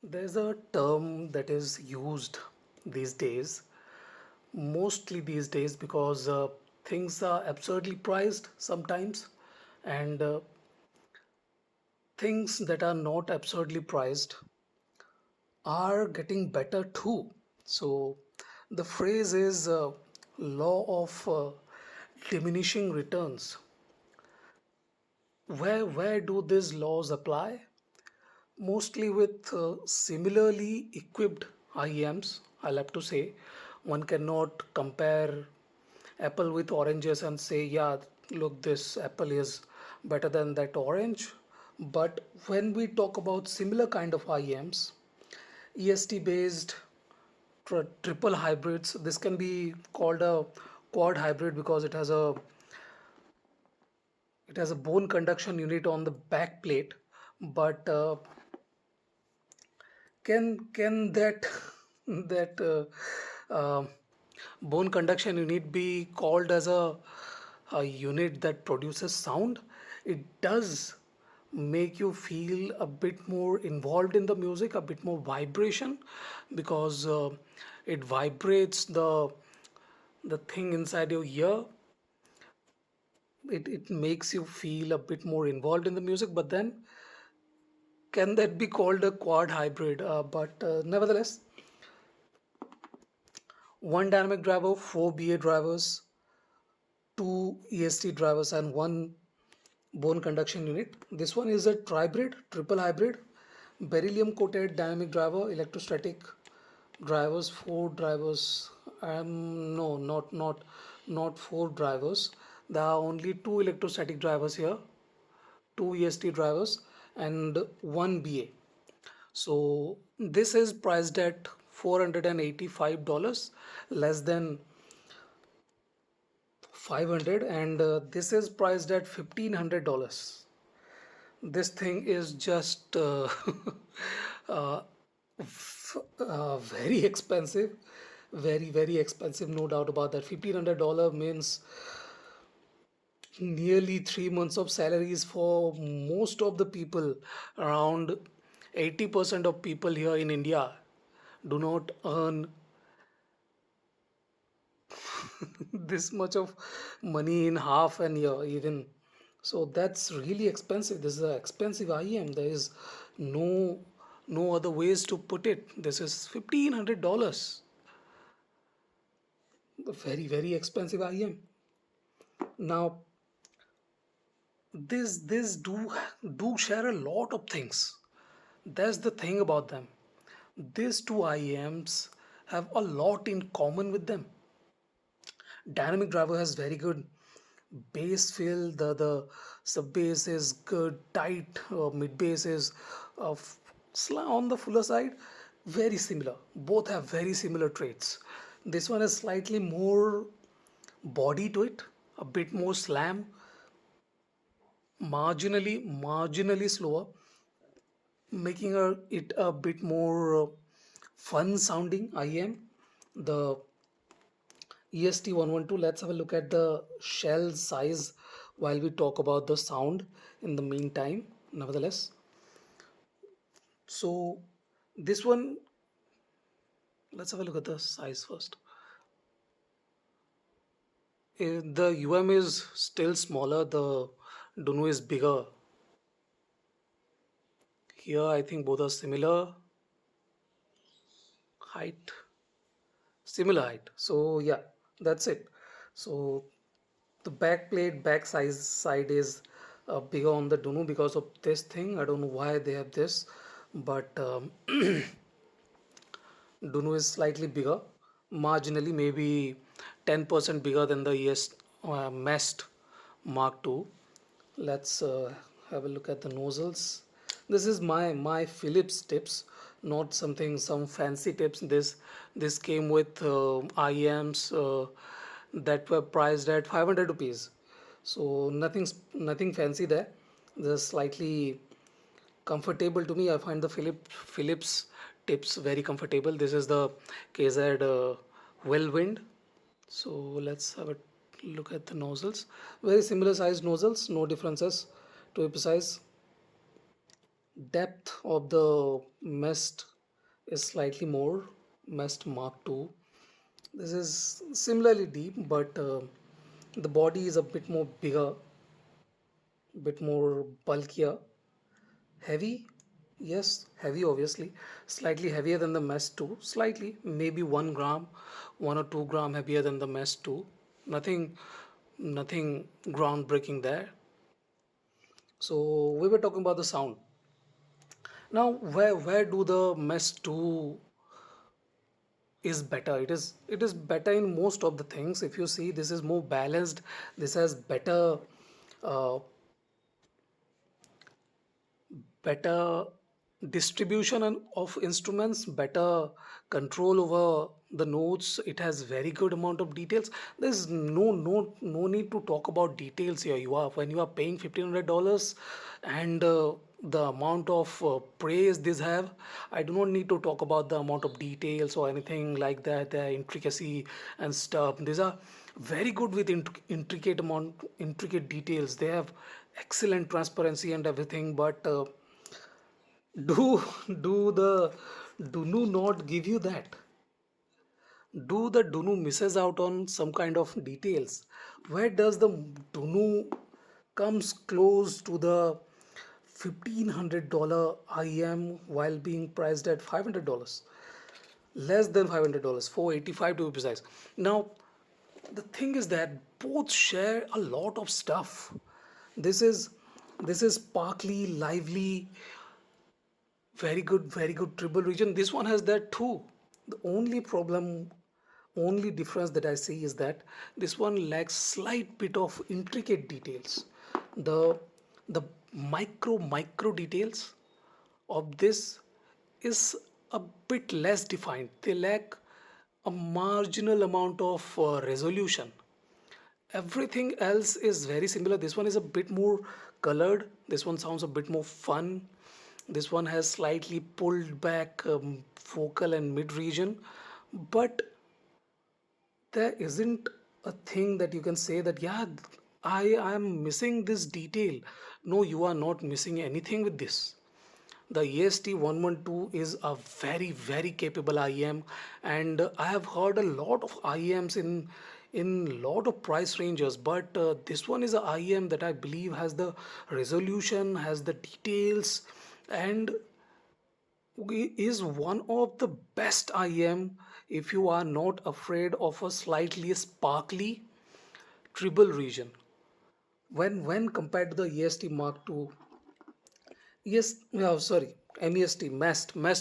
There's a term that is used these days, mostly these days, because things are absurdly priced sometimes, and things that are not absurdly priced are getting better too. So the phrase is law of diminishing returns. Where do these laws apply? Mostly with similarly equipped IEMs, I'll have to say. One cannot compare apple with oranges and say, yeah, look, this apple is better than that orange. But when we talk about similar kind of IEMs, EST based triple hybrids, this can be called a quad hybrid because it has a bone conduction unit on the back plate. But can that that bone conduction unit be called as a unit that produces sound? It does make you feel a bit more involved in the music, a bit more vibration, because it vibrates the thing inside your ear. It makes you feel a bit more involved in the music, but then can that be called a quad hybrid? But nevertheless, one dynamic driver, four BA drivers, two EST drivers, and one bone conduction unit. This one is a tribrid, triple hybrid, beryllium coated dynamic driver, electrostatic drivers, four drivers. No, not four drivers. There are only two electrostatic drivers here, two EST drivers, and one BA. So this is priced at $485, less than 500, and this is priced at $1,500. This thing is just uh, very expensive, very expensive, no doubt about that. $1,500 means nearly 3 months of salaries for most of the people. Around 80% of people here in India do not earn this much of money in half an year even. So that's really expensive. This is an expensive IM. There is no other ways to put it. This is $1,500. Very expensive IM. Now this do share a lot of things. That's the thing about them. These two IEMs have a lot in common with them. Dynamic driver has very good bass fill. The sub bass is good, tight. Mid bass is on the fuller side. Very similar. Both have very similar traits. This one has slightly more body to it, a bit more slam, marginally slower, making it a bit more fun sounding IM. The EST112, let's have a look at the shell size while we talk about the sound in the meantime. Nevertheless, so this one, let's have a look at the size first. The UM is still smaller, the Dunu is bigger. Here, I think both are height, similar height. So, yeah, that's it. So, the back plate, back size side is bigger on the Dunu because of this thing. I don't know why they have this, but Dunu is slightly bigger, marginally, maybe 10% bigger than the MEST Mark II. Let's have a look at the nozzles. This is my Philips tips, not some fancy tips. This came with IEMs that were priced at 500 rupees. So nothing fancy there. Just slightly comfortable to me. I find the Philips tips very comfortable. This is the KZ Whirlwind. So let's have a look at the nozzles. Very similar size nozzles, no differences to be precise. Depth of the MEST is slightly more. MEST Mark II. This is similarly deep, but the body is a bit more bigger, bit more bulkier. Heavy, yes, heavy obviously, slightly heavier than the MEST 2, slightly, maybe 1 gram, 1 or 2 gram heavier than the MEST 2. Nothing groundbreaking there. So we were talking about the sound. Now, where do the MEST 2 is better? It is better in most of the things. If you see, this is more balanced. This has uh, better distribution of instruments, better control over the notes. It has very good amount of details. There's no need to talk about details here. You are when you are paying $1,500 and the amount of praise these have, I do not need to talk about the amount of details or anything like that, the intricacy and stuff. These are very good with intricate details. They have excellent transparency and everything, but do do the Dunu not give you that? Do the Dunu misses out on some kind of details? Where does the Dunu comes close to the $1,500 IM while being priced at $500? Less than $500, 485 to be precise. Now, the thing is that both share a lot of stuff. This is this is sparkly, lively, very good triple region. This one has that too. The only difference that I see is that this one lacks slight bit of intricate details. The the micro details of this is a bit less defined. They lack a marginal amount of resolution. Everything else is very similar. This one is a bit more colored. This one sounds a bit more fun. This one has slightly pulled back vocal and mid region, but there isn't a thing that you can say that, yeah, I am missing this detail. No, you are not missing anything with this. The EST112 is a very capable IEM, and I have heard a lot of IEMs in lot of price ranges, but this one is a IEM that I believe has the resolution, has the details, and is one of the best IEM if you are not afraid of a slightly sparkly treble region. When compared to the EST Mark II, yes, no, sorry, MEST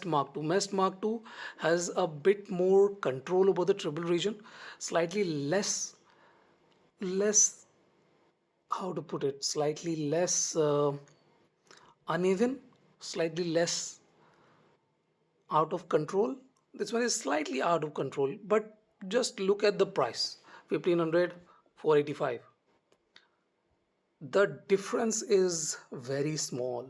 Mark II. MEST Mark II has a bit more control over the treble region, slightly less, how to put it, slightly less uneven, slightly less out of control. This one is slightly out of control, but just look at the price, 1500, 485. The difference is very small.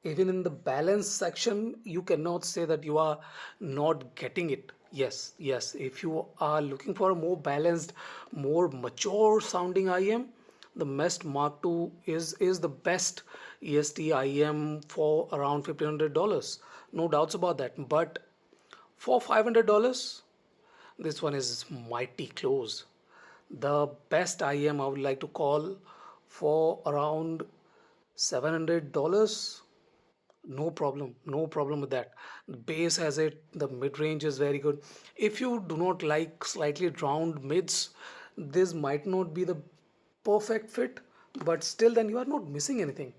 Even in the balance section, you cannot say that you are not getting it. Yes, if you are looking for a more balanced, more mature sounding IM, the MEST Mark II is the best EST IM for around $1,500. No doubts about that. But for $500, this one is mighty close. The best IM I would like to call for around $700. No problem with that. The bass has it, the mid-range is very good. If you do not like slightly round mids, this might not be the perfect fit, but still then you are not missing anything.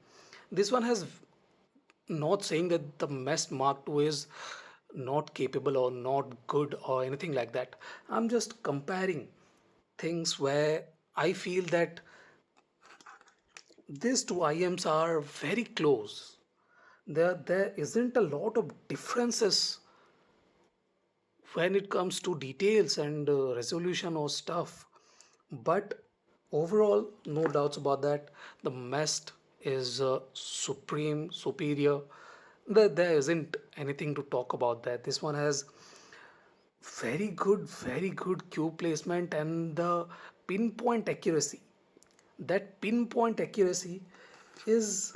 This one has, not saying that the MEST Mark II is not capable or not good or anything like that. I'm just comparing things where I feel that these two IMs are very close. There isn't a lot of differences when it comes to details and resolution or stuff, but overall, no doubts about that, the MEST is supreme superior. There isn't anything to talk about that. This one has very good cue placement and the pinpoint accuracy. That pinpoint accuracy is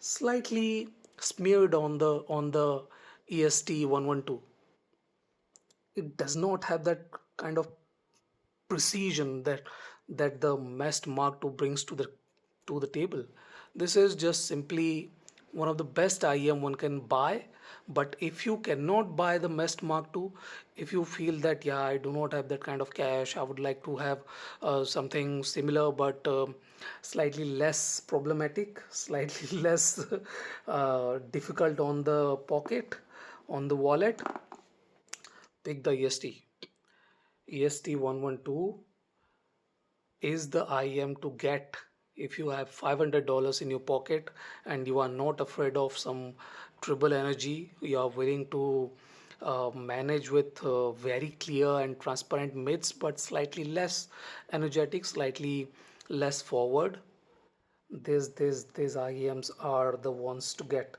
slightly smeared on the EST112. It does not have that kind of precision that the MEST Mark II brings to the table. This is just simply one of the best IEM one can buy. But if you cannot buy the MEST Mark II, if you feel that yeah, I do not have that kind of cash, I would like to have something similar but slightly less problematic, slightly less difficult on the pocket, on the wallet, pick the EST. EST112 is the IM to get if you have $500 in your pocket and you are not afraid of some triple energy. You are willing to manage with very clear and transparent mids, but slightly less energetic, slightly less forward. These IEMs are the ones to get.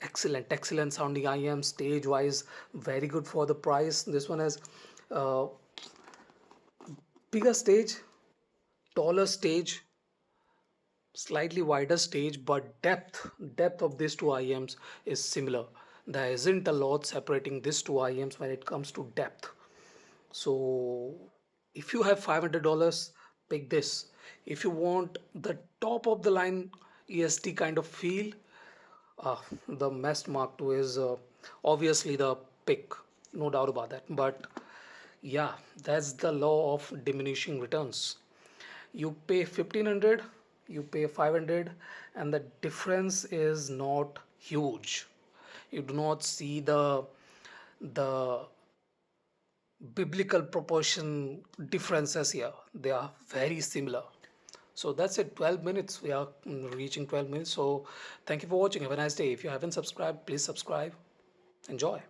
Excellent sounding IEM, stage wise very good for the price. This one has uh, bigger stage, taller stage, slightly wider stage, but depth of these two IEMs is similar. There isn't a lot separating these two IEMs when it comes to depth. So if you have $500, pick this. If you want the top of the line EST kind of feel, the MEST Mark II is obviously the pick, no doubt about that. But yeah, that's the law of diminishing returns. You pay 1500, you pay 500, and the difference is not huge. You do not see the biblical proportion differences here. They are very similar. So that's it, 12 minutes. We are reaching 12 minutes. So thank you for watching. Have a nice day. If you haven't subscribed, please subscribe. Enjoy.